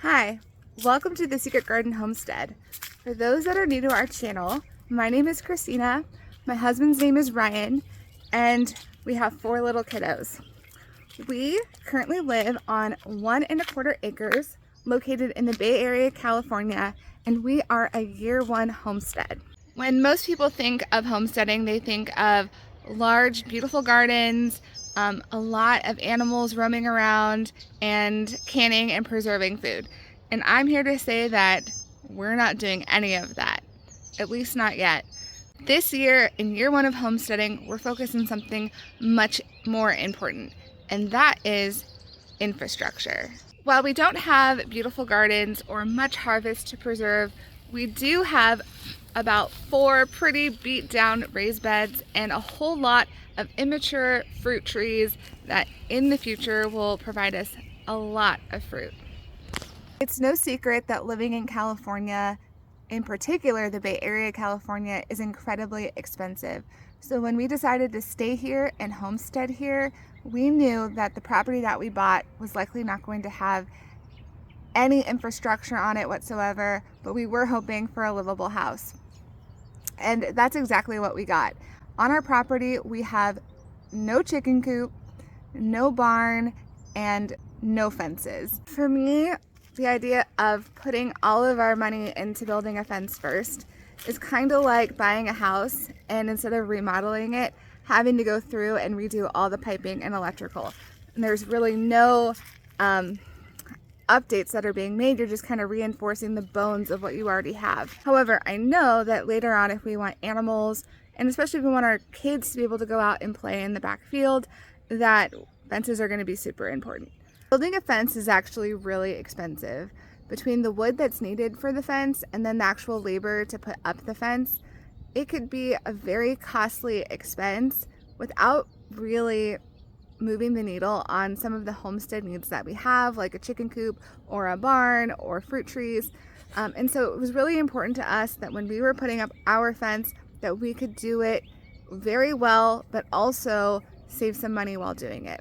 Hi, welcome to the Secret Garden Homestead. For those that are new to our channel, my name is Christina, my husband's name is Ryan, and we have 4 little kiddos. We currently live on 1¼ acres located in the Bay Area, California, and we are a year 1 homestead. When most people think of homesteading, they think of large, beautiful gardens, a lot of animals roaming around, and canning and preserving food. And I'm here to say that we're not doing any of that, at least not yet. This year, in year 1 of homesteading, we're focused on something much more important, and that is infrastructure. While we don't have beautiful gardens or much harvest to preserve, we do have about 4 pretty beat down raised beds and a whole lot of immature fruit trees that in the future will provide us a lot of fruit. It's no secret that living in California, in particular the Bay Area, California, is incredibly expensive. So when we decided to stay here and homestead here, we knew that the property that we bought was likely not going to have any infrastructure on it whatsoever, but we were hoping for a livable house. And that's exactly what we got. On our property, we have no chicken coop, no barn, and no fences. For me, the idea of putting all of our money into building a fence first is kind of like buying a house and instead of remodeling it, having to go through and redo all the piping and electrical. And there's really no updates that are being made. You're just kind of reinforcing the bones of what you already have. However, I know that later on, if we want animals, and especially if we want our kids to be able to go out and play in the back field, that fences are going to be super important. Building a fence is actually really expensive. Between the wood that's needed for the fence and then the actual labor to put up the fence, it could be a very costly expense without really moving the needle on some of the homestead needs that we have, like a chicken coop or a barn or fruit trees. And so it was really important to us that when we were putting up our fence, that we could do it very well, but also save some money while doing it.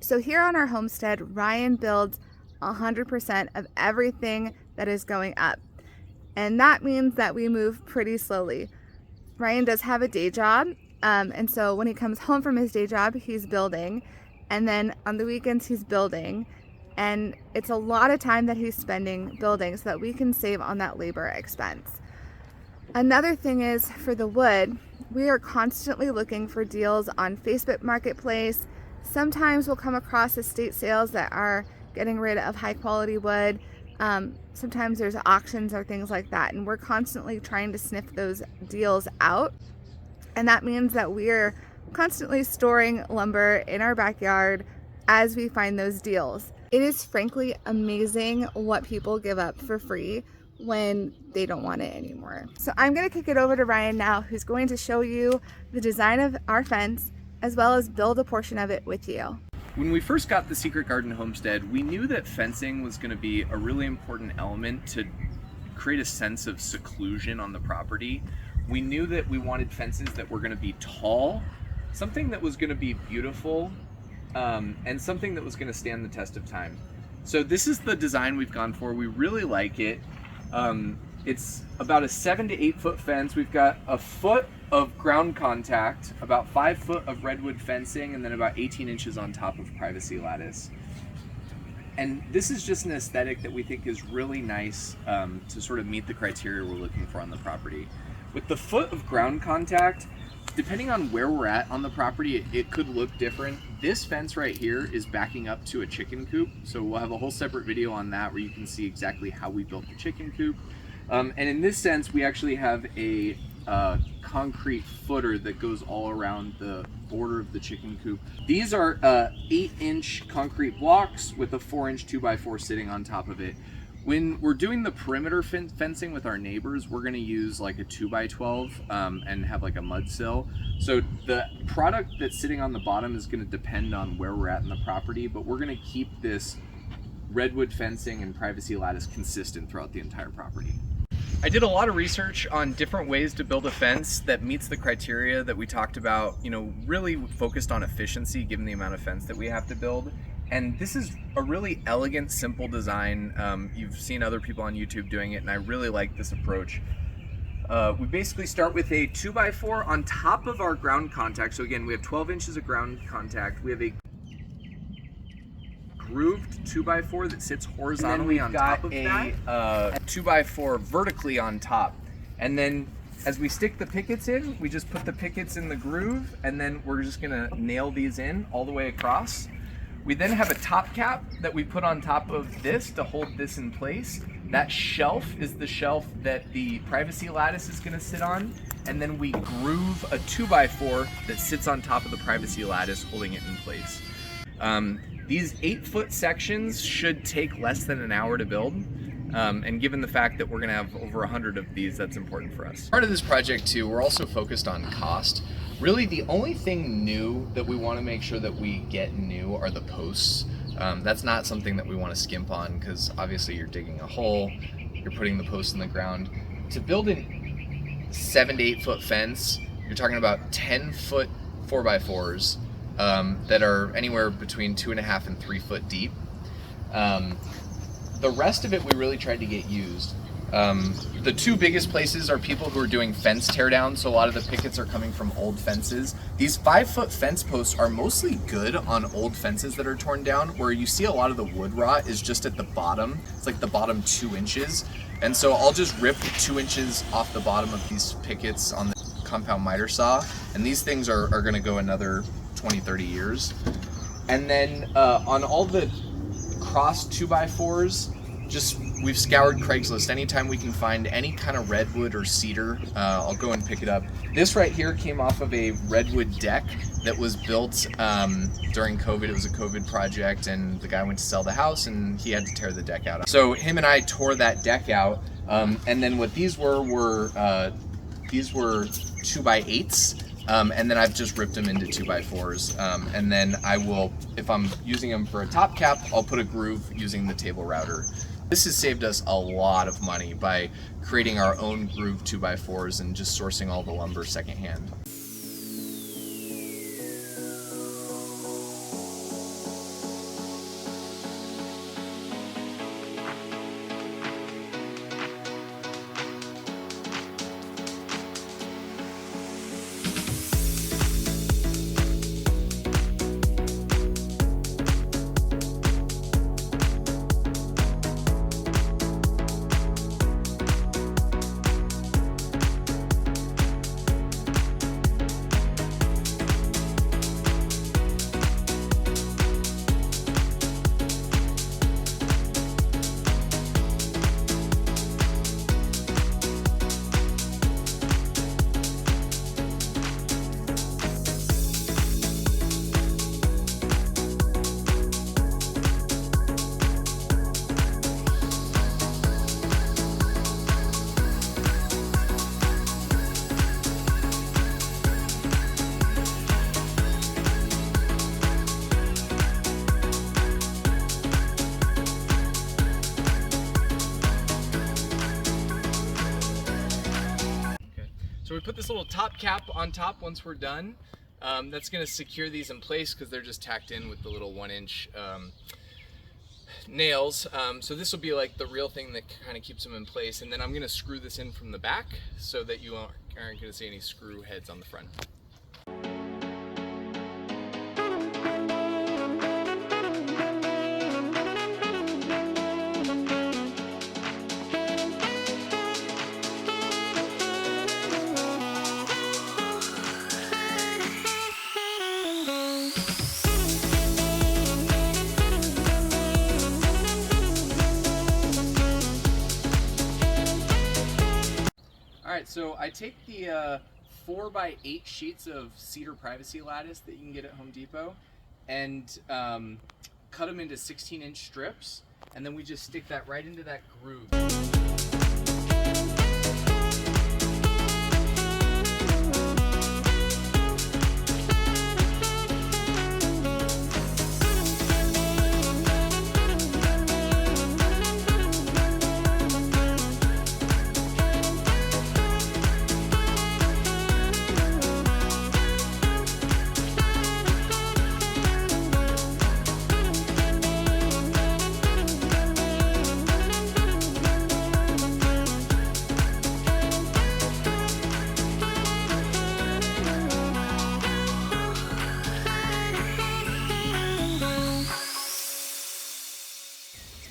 So here on our homestead, Ryan builds 100% of everything that is going up. And that means that we move pretty slowly. Ryan does have a day job, and so when he comes home from his day job, he's building, and then on the weekends he's building, and it's a lot of time that he's spending building so that we can save on that labor expense. Another thing is, for the wood, we are constantly looking for deals on Facebook Marketplace. Sometimes we'll come across estate sales that are getting rid of high quality wood. Sometimes there's auctions or things like that, and we're constantly trying to sniff those deals out. And that means that we're constantly storing lumber in our backyard as we find those deals. It is frankly amazing what people give up for free when they don't want it anymore. So I'm going to kick it over to Ryan now, who's going to show you the design of our fence as well as build a portion of it with you. When we first got the Secret Garden Homestead, we knew that fencing was going to be a really important element to create a sense of seclusion on the property. We knew that we wanted fences that were going to be tall, something that was going to be beautiful, and something that was going to stand the test of time. So this is the design we've gone for. We really like it. It's about a 7 to 8 foot fence. We've got a foot of ground contact, about 5 foot of redwood fencing, and then about 18 inches on top of privacy lattice. And this is just an aesthetic that we think is really nice to sort of meet the criteria we're looking for on the property. With the foot of ground contact, depending on where we're at on the property, it could look different. This fence right here is backing up to a chicken coop, so we'll have a whole separate video on that where you can see exactly how we built the chicken coop. And in this sense, we actually have a concrete footer that goes all around the border of the chicken coop. These are 8-inch concrete blocks with a 4-inch 2x4 sitting on top of it. When we're doing the perimeter fencing with our neighbors, we're going to use like a 2x12 and have like a mud sill. So the product that's sitting on the bottom is going to depend on where we're at in the property, but we're going to keep this redwood fencing and privacy lattice consistent throughout the entire property. I did a lot of research on different ways to build a fence that meets the criteria that we talked about, really focused on efficiency given the amount of fence that we have to build. And this is a really elegant, simple design. You've seen other people on YouTube doing it, and I really like this approach. We basically start with a 2x4 on top of our ground contact. So again, we have 12 inches of ground contact. We have a grooved 2x4 that sits horizontally on top of that. 2x4 vertically on top. And then as we stick the pickets in, we just put the pickets in the groove, and then we're just gonna nail these in all the way across. We then have a top cap that we put on top of this to hold this in place. That shelf is the shelf that the privacy lattice is gonna sit on. And then we groove a 2x4 that sits on top of the privacy lattice, holding it in place. These 8-foot sections should take less than an hour to build. And given the fact that we're gonna have over 100 of these, that's important for us. Part of this project too, we're also focused on cost. Really the only thing new that we wanna make sure that we get new are the posts. That's not something that we wanna skimp on, because obviously you're digging a hole, you're putting the posts in the ground. To build a 7 to 8 foot fence, you're talking about 10-foot 4x4s that are anywhere between 2.5 and 3 foot deep. The rest of it we really tried to get used. The two biggest places are people who are doing fence teardowns, so a lot of the pickets are coming from old fences. These 5-foot fence posts are mostly good on old fences that are torn down, where you see a lot of the wood rot is just at the bottom. It's like the bottom 2 inches. And so I'll just rip 2 inches off the bottom of these pickets on the compound miter saw, and these things are gonna go another 20, 30 years. And then on all the cross 2x4s, we've scoured Craigslist. Anytime we can find any kind of redwood or cedar, I'll go and pick it up. This right here came off of a redwood deck that was built during COVID. It was a COVID project, and the guy went to sell the house and he had to tear the deck out. So him and I tore that deck out, and then what these were 2x8s. And then I've just ripped them into 2x4s. And then I will, if I'm using them for a top cap, I'll put a groove using the table router. This has saved us a lot of money by creating our own groove 2x4s and just sourcing all the lumber secondhand. So we put this little top cap on top once we're done. That's gonna secure these in place because they're just tacked in with the little 1-inch nails. So this will be like the real thing that kind of keeps them in place. And then I'm gonna screw this in from the back so that you aren't gonna see any screw heads on the front. Alright, so I take the 4x8 sheets of cedar privacy lattice that you can get at Home Depot and cut them into 16-inch strips, and then we just stick that right into that groove.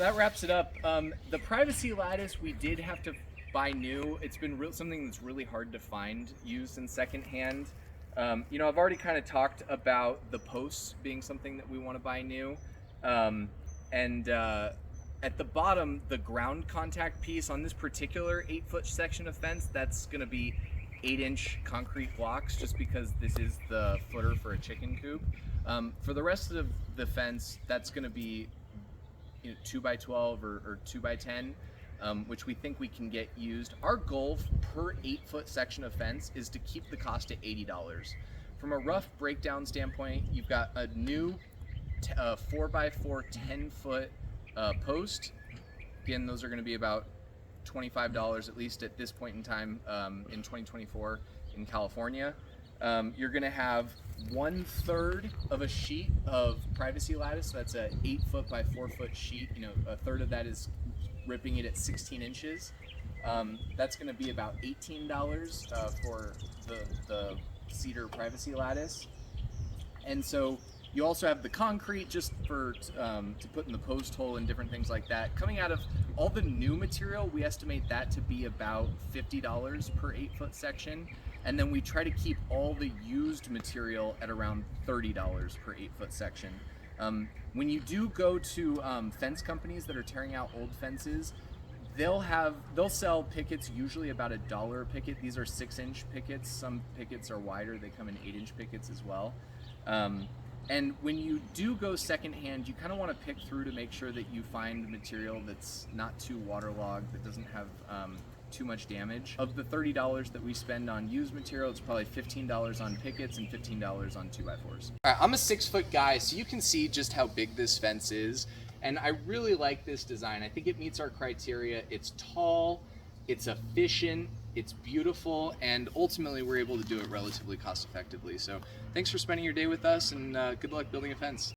that wraps it up. The privacy lattice we did have to buy new. It's been something that's really hard to find used in secondhand. You know, I've already kind of talked about the posts being something that we want to buy new. And at the bottom, the ground contact piece on this particular 8-foot section of fence, that's going to be 8-inch concrete blocks, just because this is the footer for a chicken coop. For the rest of the fence, that's going to be 2x12 or 2x10, which we think we can get used. Our goal per 8-foot section of fence is to keep the cost at $80. From a rough breakdown standpoint, you've got a new 4x4 10-foot post. Again, those are going to be about $25 at least at this point in time in 2024 in California. You're going to have 1/3 of a sheet of privacy lattice. So that's a 8-foot by 4-foot sheet. You know, a third of that is ripping it at 16 inches. That's going to be about $18 for the cedar privacy lattice. And so you also have the concrete just for to put in the post hole and different things like that. Coming out of all the new material, we estimate that to be about $50 per 8-foot section. And then we try to keep all the used material at around $30 per 8-foot section. When you do go to fence companies that are tearing out old fences, they'll sell pickets usually about $1 a picket. These are 6-inch pickets. Some pickets are wider. They come in 8-inch pickets as well. And when you do go secondhand, you kind of want to pick through to make sure that you find material that's not too waterlogged, that doesn't have too much damage. Of the $30 that we spend on used material, it's probably $15 on pickets and $15 on 2x4s. All right, I'm a 6-foot guy, so you can see just how big this fence is. And I really like this design. I think it meets our criteria. It's tall, it's efficient, it's beautiful, and ultimately we're able to do it relatively cost effectively. So thanks for spending your day with us, and good luck building a fence.